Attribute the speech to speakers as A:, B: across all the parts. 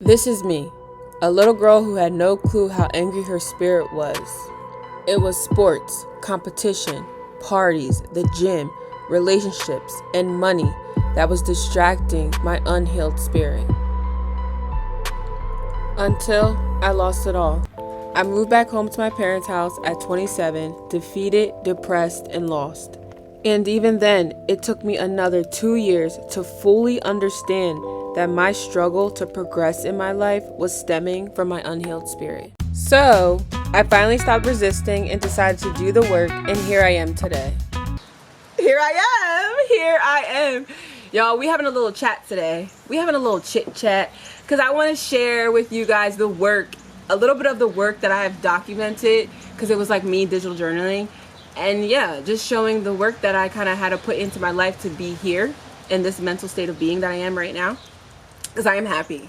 A: This is me, a little girl who had no clue how angry her spirit was. It was sports, competition, parties, the gym, relationships, and money that was distracting my unhealed spirit. Until I lost it all. I moved back home to my parents' house at 27, defeated, depressed, and lost. And even then, it took me another 2 years to fully understand that my struggle to progress in my life was stemming from my unhealed spirit. So, I finally stopped resisting and decided to do the work, and here I am today. Here I am. Y'all, we having a little chat today. We having a little chit chat because I want to share with you guys the work, a little bit of the work that I have documented, because it was like me digital journaling. And yeah, just showing the work that I kind of had to put into my life to be here in this mental state of being that I am right now. Because I am happy.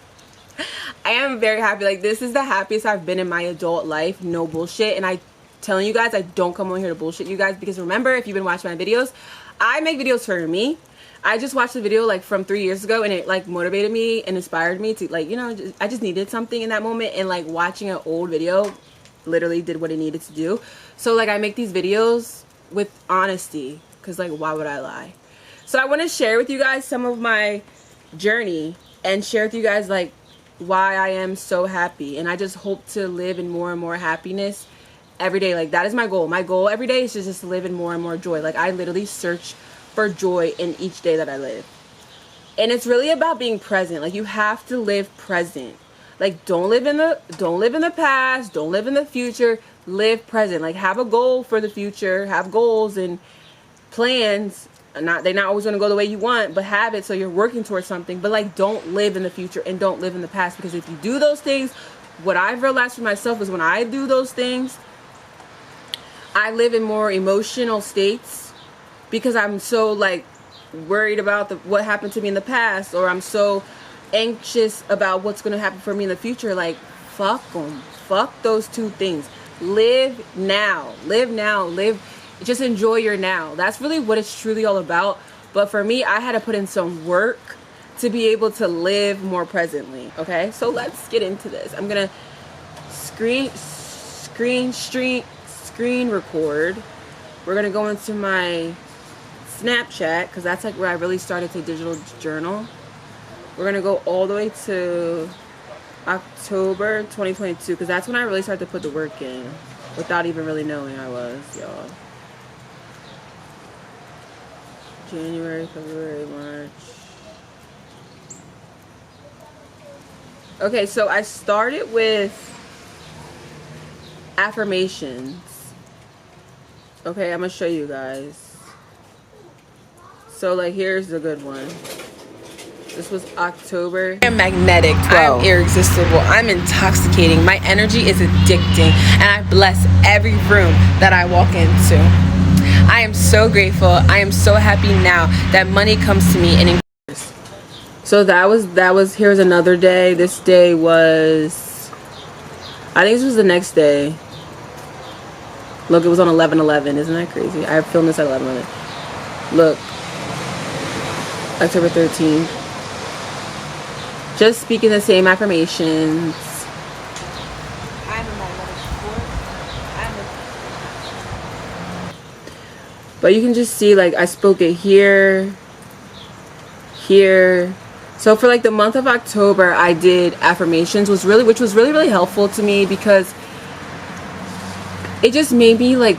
A: I am very happy. Like, this is the happiest I've been in my adult life. No bullshit. And I telling you guys, I don't come on here to bullshit you guys, because remember, if you've been watching my videos, I make videos for me. I just watched the video like from 3 years ago, and it like motivated me and inspired me to, like, you know, I just needed something in that moment, and like watching an old video literally did what it needed to do. So like, I make these videos with honesty, because like, why would I lie? So I want to share with you guys some of my journey and share with you guys like why I am so happy, and I just hope to live in more and more happiness every day. Like, that is my goal. My goal every day is to just live in more and more joy. Like, I literally search for joy in each day that I live. And it's really about being present. Like, you have to live present. Like, don't live in the past, don't live in the future. Live present. Like, have a goal for the future, have goals and plans. They're not always going to go the way you want, but have it so you're working towards something. But like, don't live in the future and don't live in the past, because if you do those things, what I've realized for myself is when I do those things, I live in more emotional states, because I'm so like worried about what happened to me in the past, or I'm so anxious about what's going to happen for me in the future. Like, fuck them. Fuck those two things. Live now. Just enjoy your now. That's really what it's truly all about. But for me, I had to put in some work to be able to live more presently. Okay, so let's get into this. I'm gonna screen record. We're gonna go into my Snapchat, because that's like where I really started to digital journal. We're gonna go all the way to October 2022, because that's when I really started to put the work in without even really knowing I was, y'all. January, February, March. Okay, so I started with affirmations. Okay, I'm gonna show you guys. So like, here's a good one. This was October. I'm magnetic, 12. I'm irresistible. I'm intoxicating. My energy is addicting, and I bless every room that I walk into. I am so grateful. I am so happy now that money comes to me and increases. So that was here's another day. This day was, I think this was the next day. Look, it was on 11/11. Isn't that crazy? I filmed this at 11/11. Look, October 13th. Just speaking the same affirmations. But you can just see, like, I spoke it here. So for like the month of October, I did affirmations, which was really helpful to me, because it just made me like,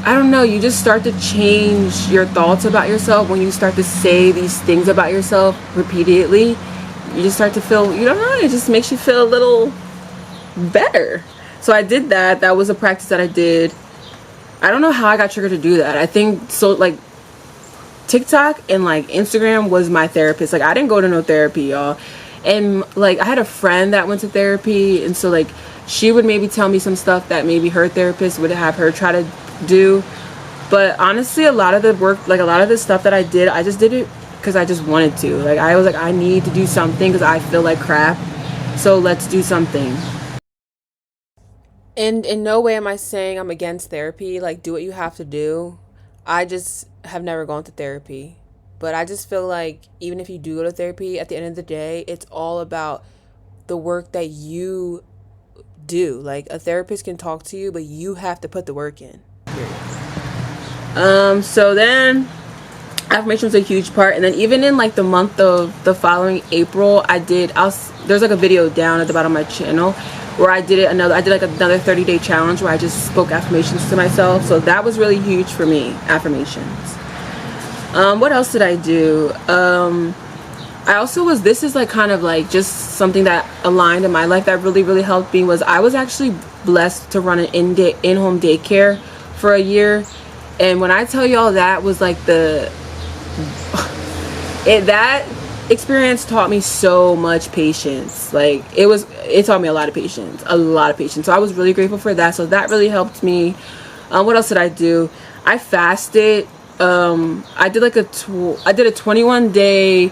A: I don't know, you just start to change your thoughts about yourself when you start to say these things about yourself repeatedly. You just start to feel, you don't know, it just makes you feel a little better. So I did that. That was a practice that I did. I don't know how I got triggered to do that. I think so, like, TikTok and like Instagram was my therapist. Like, I didn't go to no therapy, y'all. And like, I had a friend that went to therapy, and so like, she would maybe tell me some stuff that maybe her therapist would have her try to do. But honestly, a lot of the work, like a lot of the stuff that I did, I just did it because I just wanted to. Like, I was like, I need to do something because I feel like crap. So let's do something. And in no way am I saying I'm against therapy. Like, do what you have to do. I just have never gone to therapy. But I just feel like even if you do go to therapy, at the end of the day, it's all about the work that you do. Like, a therapist can talk to you, but you have to put the work in. So then affirmation was a huge part. And then even in like the month of the following April, there's like a video down at the bottom of my channel where I did like another 30-day challenge where I just spoke affirmations to myself. So that was really huge for me, affirmations. What else did I do? This is like kind of like just something that aligned in my life that really, really helped me, was I was actually blessed to run an in-home daycare for a year. And when I tell y'all, that was like that experience taught me so much patience. Like, it taught me a lot of patience. So I was really grateful for that. So that really helped me. What else did I do? I fasted. I did a 21-day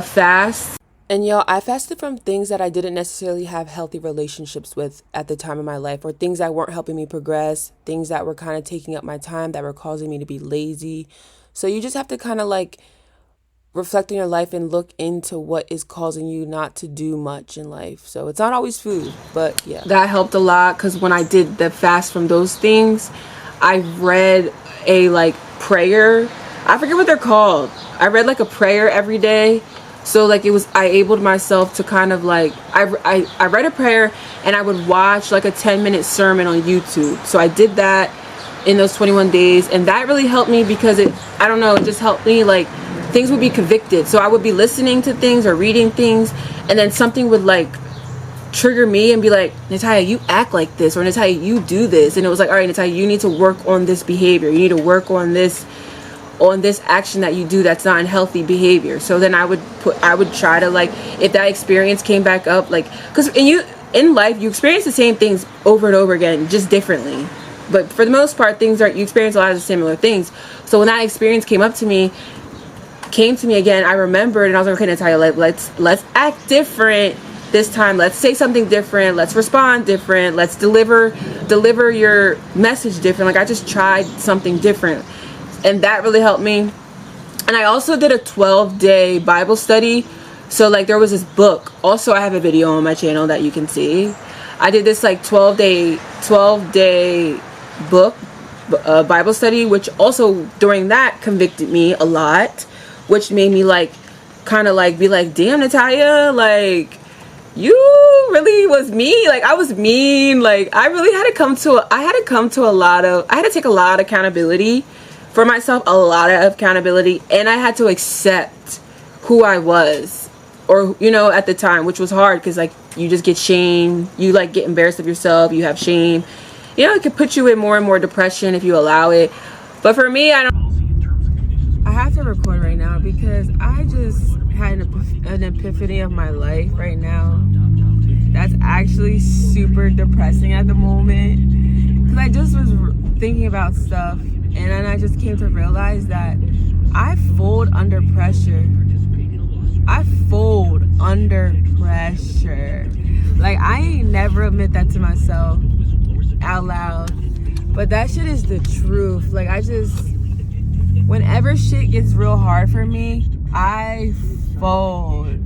A: fast. And y'all, I fasted from things that I didn't necessarily have healthy relationships with at the time of my life, or things that weren't helping me progress, things that were kind of taking up my time, that were causing me to be lazy. So you just have to kind of like reflect on your life and look into what is causing you not to do much in life. So it's not always food, but yeah. That helped a lot, because when I did the fast from those things, I read a like prayer. I forget what they're called. I read like a prayer every day. So like I enabled myself to kind of like, I read a prayer and I would watch like a 10-minute sermon on YouTube. So I did that in those 21 days, and that really helped me because it just helped me, like, things would be convicted. So I would be listening to things or reading things, and then something would like trigger me and be like, Natalia, you act like this, or Natalia, you do this. And it was like, all right, Natalia, you need to work on this behavior. You need to work on this action that you do that's not in healthy behavior. So then I would try to, like, if that experience came back up, like, because in life you experience the same things over and over again, just differently, but for the most part you experience a lot of the similar things. So when that experience came to me again, I remembered, and I was like, okay, Natalia, let's act different this time. Let's say something different. Let's respond different. Let's deliver your message different. Like, I just tried something different. And that really helped me. And I also did a 12-day Bible study. So like, there was this book. Also, I have a video on my channel that you can see. I did this like 12-day book Bible study, which also during that convicted me a lot, which made me like kind of like be like, damn, Natalia, like, you really was mean. Like, I was mean. Like, I really had to take a lot of accountability for myself, and I had to accept who I was, or, at the time, which was hard, because like, you just get shame, you like get embarrassed of yourself, you have shame, it could put you in more and more depression if you allow it. But for me, I have to record right now because I just had an epiphany of my life right now that's actually super depressing at the moment, because I just was thinking about stuff, and then I just came to realize that I fold under pressure. Like, I ain't never admit that to myself out loud, but that shit is the truth. Like, whenever shit gets real hard for me, I fold.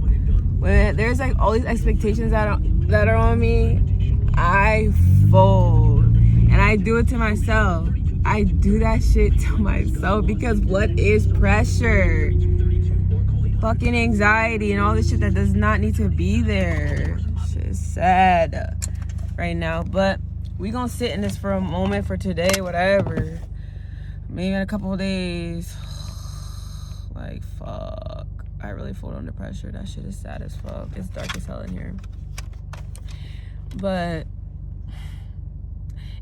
A: When there's like all these expectations that are on me, I fold. And I do it to myself. I do that shit to myself, because what is pressure? Fucking anxiety and all this shit that does not need to be there. Shit's sad right now, but we gonna sit in this for a moment, for today, whatever. Maybe in a couple of days. Like, fuck, I really fold under pressure. That shit is sad as fuck. It's dark as hell in here. But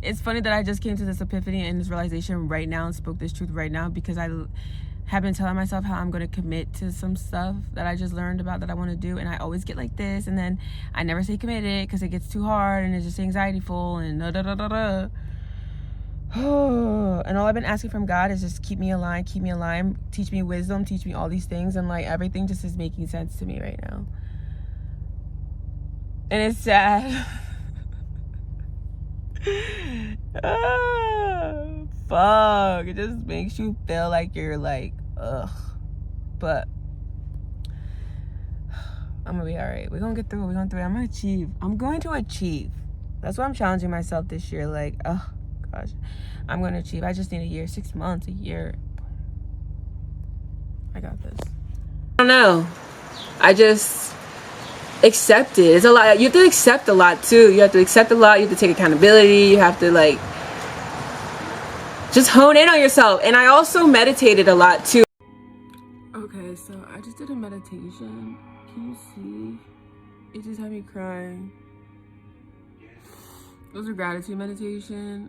A: it's funny that I just came to this epiphany and this realization right now and spoke this truth right now, because I have been telling myself how I'm going to commit to some stuff that I just learned about that I want to do, and I always get like this, and then I never say committed because it gets too hard and it's just anxietyful and da. And all I've been asking from God is just keep me aligned, teach me wisdom, teach me all these things, and like, everything just is making sense to me right now. And it's sad. Fuck, it just makes you feel like you're like, ugh. But I'm gonna be all right. We're gonna get through it. We're gonna do it. I'm gonna achieve. I'm going to achieve. That's what I'm challenging myself this year. Like, oh gosh, I'm gonna achieve. I just need a year, 6 months, a year. I got this. I don't know. I just accept it. It's a lot. You have to accept a lot too. You have to accept a lot. You have to take accountability. You have to like just hone in on yourself. And I also meditated a lot too. Okay, so I just did a meditation. Can you see? It just had me crying. It was a gratitude meditation.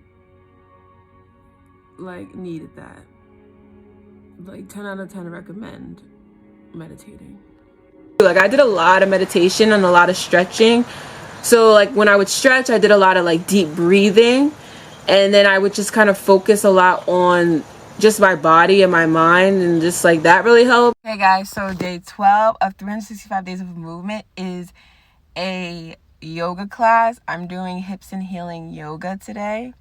A: Like, needed that. Like 10 out of 10 recommend meditating. Like, I did a lot of meditation and a lot of stretching. So like when I would stretch, I did a lot of like deep breathing, and then I would just kind of focus a lot on just my body and my mind, and just like that really helped. Hey guys, so day 12 of 365 days of movement is a yoga class. I'm doing hips and healing yoga today.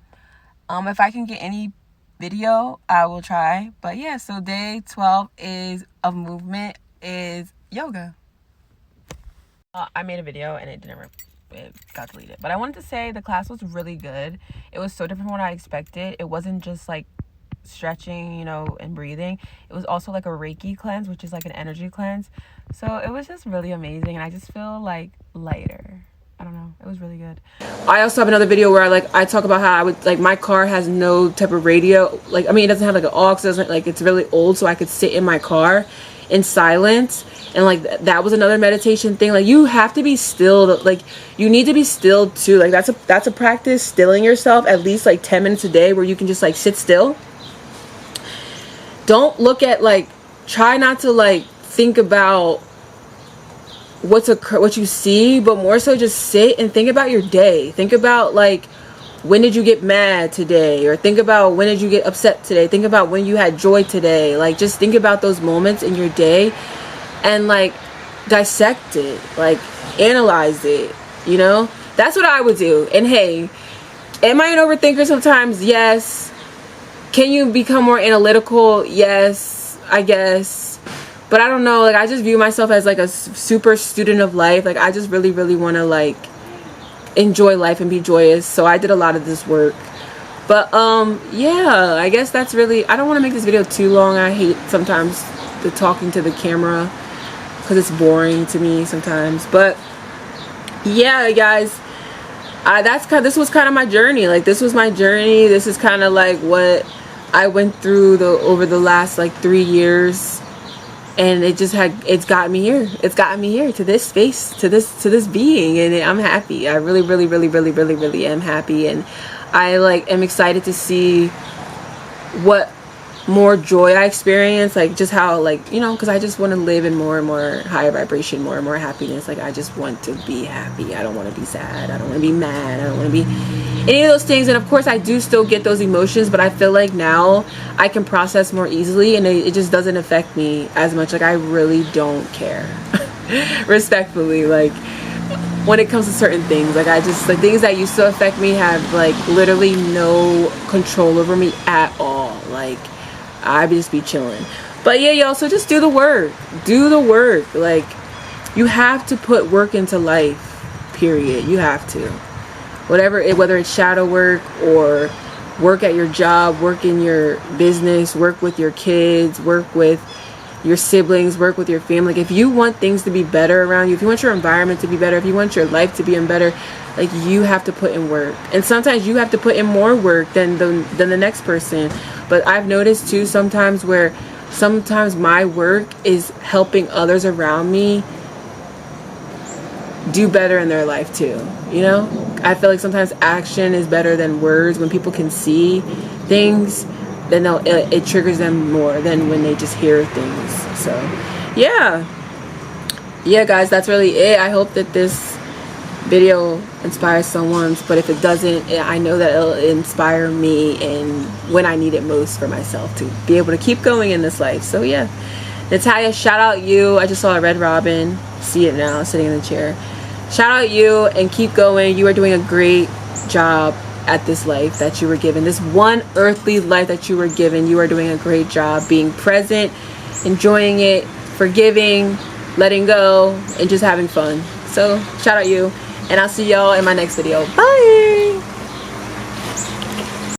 A: If I can get any video, I will try. But yeah, so day 12 is of movement is yoga. I made a video and it got deleted, but I wanted to say the class was really good. It was so different from what I expected. It wasn't just like stretching, you know, and breathing. It was also like a Reiki cleanse, which is like an energy cleanse. So it was just really amazing, and I just feel like lighter. I don't know, it was really good. I also have another video where I talk about how I would like, my car has no type of radio, like, I mean, it doesn't have like an aux, it doesn't, like, it's really old, so I could sit in my car in silence. And like that was another meditation thing. Like, you have to be still, like, you need to be still too. Like, that's a practice, stilling yourself at least like 10 minutes a day, where you can just like sit still. Don't look at, like, try not to like think about what you see, but more so just sit and think about your day. Think about like, when did you get mad today? Or think about, when did you get upset today? Think about when you had joy today. Like, just think about those moments in your day and like dissect it, like analyze it, you know? That's what I would do. And hey, am I an overthinker sometimes? Yes. Can you become more analytical? Yes, I guess. But I don't know, like, I just view myself as like a super student of life. Like, I just really, really want to like enjoy life and be joyous. So I did a lot of this work. But yeah, I guess that's really, I don't want to make this video too long. I hate sometimes the talking to the camera because it's boring to me sometimes. But yeah, guys, this was kind of my journey. Like, this was my journey. This is kind of like what I went through over the last like 3 years. And it's got me here. It's gotten me here to this space, to this being, and I'm happy. I really, really, really, really, really, really am happy, and I like am excited to see what more joy I experience, like just how, like, you know, because I just want to live in more and more higher vibration, more and more happiness. Like, I just want to be happy. I don't want to be sad. I don't want to be mad. I don't want to be any of those things. And of course I do still get those emotions, but I feel like now I can process more easily, and it just doesn't affect me as much. Like, I really don't care. Respectfully, like, when it comes to certain things, like, the things that used to affect me have like literally no control over me at all. Like, I just be chilling. But yeah, y'all, so just do the work. Like, you have to put work into life, period. You have to. Whether it's shadow work or work at your job, work in your business, work with your kids, work with your siblings, work with your family. Like, if you want things to be better around you, if you want your environment to be better, if you want your life to be better, like, you have to put in work. And sometimes you have to put in more work than the next person. But I've noticed too sometimes my work is helping others around me do better in their life too, you know? I feel like sometimes action is better than words. When people can see things, then it triggers them more than when they just hear things. So yeah, guys, that's really it. I hope that this video inspires someone, but if it doesn't, I know that it'll inspire me and when I need it most for myself to be able to keep going in this life. So yeah, Natalia, shout out you. I just saw a red robin, see it now, sitting in the chair. Shout out you, and keep going. You are doing a great job at this life that you were given, this one earthly life that you were given. You are doing a great job being present, enjoying it, forgiving, letting go, and just having fun. So shout out you, and I'll see y'all in my next video. Bye.